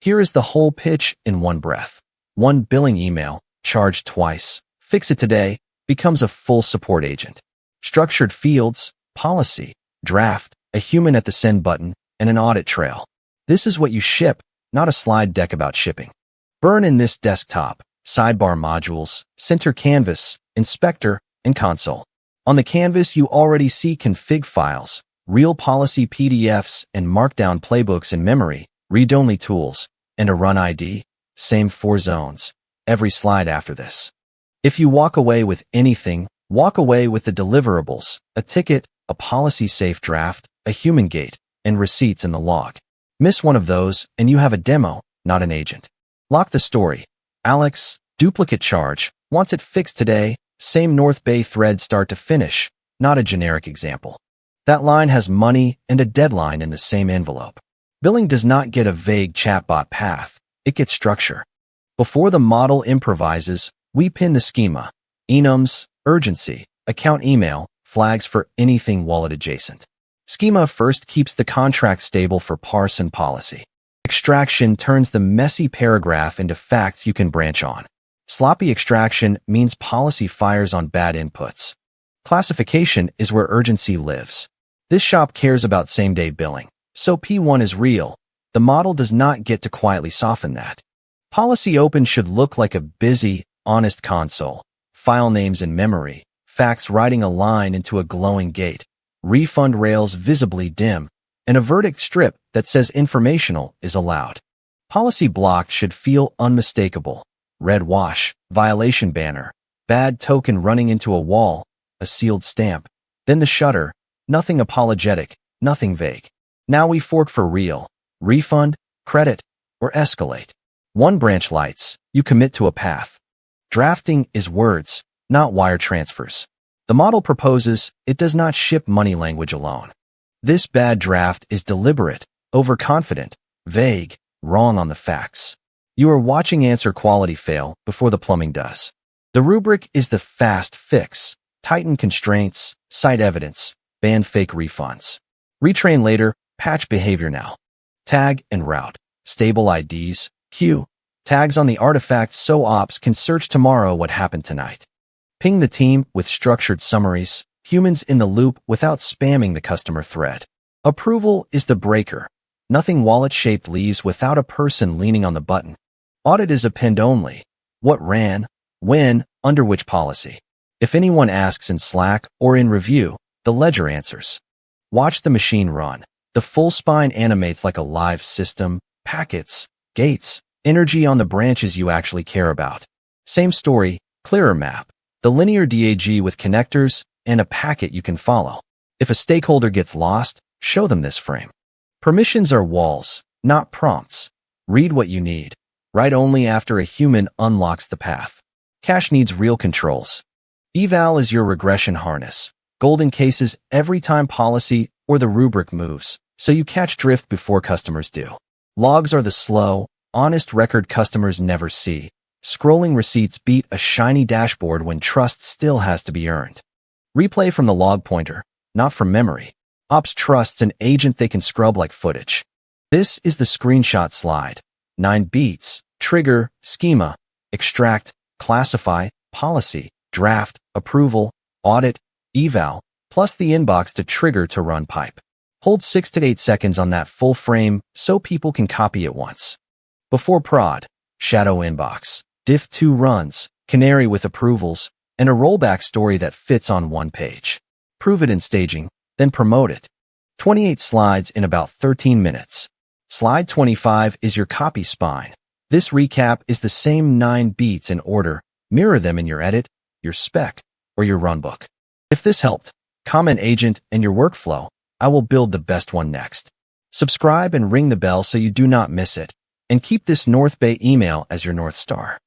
Here is the whole pitch in one breath. One billing email, charged twice, fix it today, becomes a full support agent. Structured fields, policy, draft, a human at the send button, and an audit trail. This is what you ship, not a slide deck about shipping. Burn in this desktop, sidebar modules, center canvas, inspector, and console. On the canvas, you already see config files, real policy PDFs, and markdown playbooks in memory, read-only tools, and a run ID, same 4 zones, every slide after this. If you walk away with anything, walk away with the deliverables, a ticket, a policy-safe draft, a human gate, and receipts in the log. Miss one of those, and you have a demo, not an agent. Lock the story. Alex, duplicate charge, wants it fixed today, same North Bay thread start to finish, not a generic example. That line has money and a deadline in the same envelope. Billing does not get a vague chatbot path, it gets structure. Before the model improvises, we pin the schema, enums, urgency, account email, flags for anything wallet adjacent. Schema first keeps the contract stable for parse and policy. Extraction turns the messy paragraph into facts you can branch on. Sloppy extraction means policy fires on bad inputs. Classification is where urgency lives. This shop cares about same-day billing, so P1 is real. The model does not get to quietly soften that. Policy open should look like a busy, honest console. File names in memory, facts writing a line into a glowing gate, refund rails visibly dim, and a verdict strip that says informational is allowed. Policy block should feel unmistakable. Red wash, violation banner, bad token running into a wall, a sealed stamp, then the shutter, nothing apologetic, nothing vague. Now we fork for real, refund, credit, or escalate. One branch lights, you commit to a path. Drafting is words, not wire transfers. The model proposes it does not ship money language alone. This bad draft is deliberate, overconfident, vague, wrong on the facts. You are watching answer quality fail before the plumbing does. The rubric is the fast fix. Tighten constraints, cite evidence, ban fake refunds. Retrain later, patch behavior now. Tag and route, stable IDs, queue. Tags on the artifacts so ops can search tomorrow what happened tonight. Ping the team with structured summaries, humans in the loop without spamming the customer thread. Approval is the breaker. Nothing wallet-shaped leaves without a person leaning on the button. Audit is append only. What ran, when, under which policy. If anyone asks in Slack or in review, the ledger answers. Watch the machine run. The full spine animates like a live system, packets, gates, energy on the branches you actually care about. Same story, clearer map. The linear DAG with connectors and a packet you can follow. If a stakeholder gets lost, show them this frame. Permissions are walls, not prompts. Read what you need. Write only after a human unlocks the path. Cache needs real controls. Eval is your regression harness. Golden cases every time policy or the rubric moves, so you catch drift before customers do. Logs are the slow, honest record customers never see. Scrolling receipts beat a shiny dashboard when trust still has to be earned. Replay from the log pointer, not from memory. Ops trusts an agent they can scrub like footage. This is the screenshot slide. 9 beats, trigger, schema, extract, classify, policy, draft, approval, audit, eval, plus the inbox to trigger to run pipe. Hold 6 to 8 seconds on that full frame so people can copy it once. Before prod, shadow inbox, diff 2 runs, canary with approvals, and a rollback story that fits on one page. Prove it in staging, then promote it. 28 slides in about 13 minutes. Slide 25 is your copy spine. This recap is the same 9 beats in order. Mirror them in your edit, your spec, or your runbook. If this helped, comment agent and your workflow. I will build the best one next. Subscribe and ring the bell so you do not miss it. And keep this North Bay email as your North Star.